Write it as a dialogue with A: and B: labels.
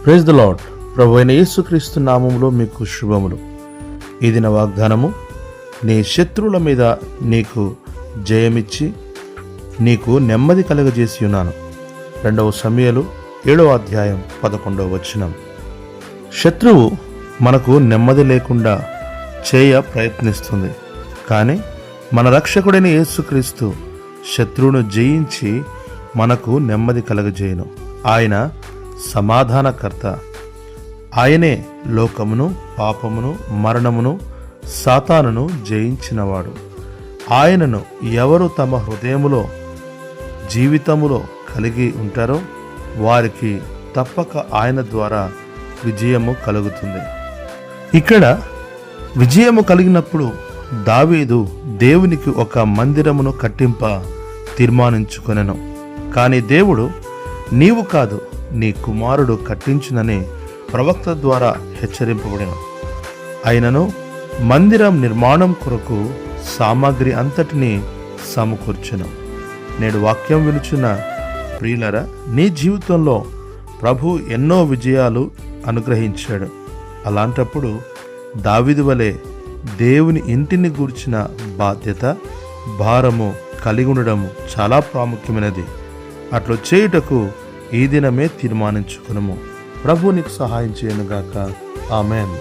A: Praise the lord. ప్రభు అయిన యేసుక్రీస్తు నామములో మీకు శుభములు. ఈ దిన వాగ్దానము, నీ శత్రువుల మీద నీకు జయమిచ్చి నీకు నెమ్మది కలుగజేసి ఉన్నాను. 2 సమూయేలు 7వ అధ్యాయం 11వ వచనం. శత్రువు మనకు నెమ్మది లేకుండా చేయ ప్రయత్నిస్తుంది, కానీ మన రక్షకుడైన యేసుక్రీస్తు శత్రువును జయించి మనకు నెమ్మది కలుగజేయును. ఆయన సమాధానకర్త. ఆయనే లోకమును, పాపమును, మరణమును, సాతానును జయించినవాడు. ఆయనను ఎవరు తమ హృదయములో, జీవితములో కలిగి ఉంటారో వారికి తప్పక ఆయన ద్వారా విజయము కలుగుతుంది. ఇక్కడ విజయము కలిగినప్పుడు దావీదు దేవునికి ఒక మందిరమును కట్టింప తీర్మానించుకొనెను. కానీ దేవుడు, నీవు కాదు, నీ కుమారుడు కట్టించునని ప్రవక్త ద్వారా హెచ్చరింపబడెను. అయినను మందిరం నిర్మాణం కొరకు సామాగ్రి అంతటినీ సమకూర్చెను. నేడు వాక్యం వినుచున్న ప్రియులరా, నీ జీవితంలో ప్రభు ఎన్నో విజయాలు అనుగ్రహించాడు. అలాంటప్పుడు దావీదు వలె దేవుని ఇంటిని గూర్చిన బాధ్యత, భారము కలిగి ఉండడం చాలా ప్రాముఖ్యమైనది. అట్లు చేయుటకు ఈ దినమే తీర్మానించుకునము. ప్రభు నీకు సహాయం చేయనుగాక. ఆమేన్.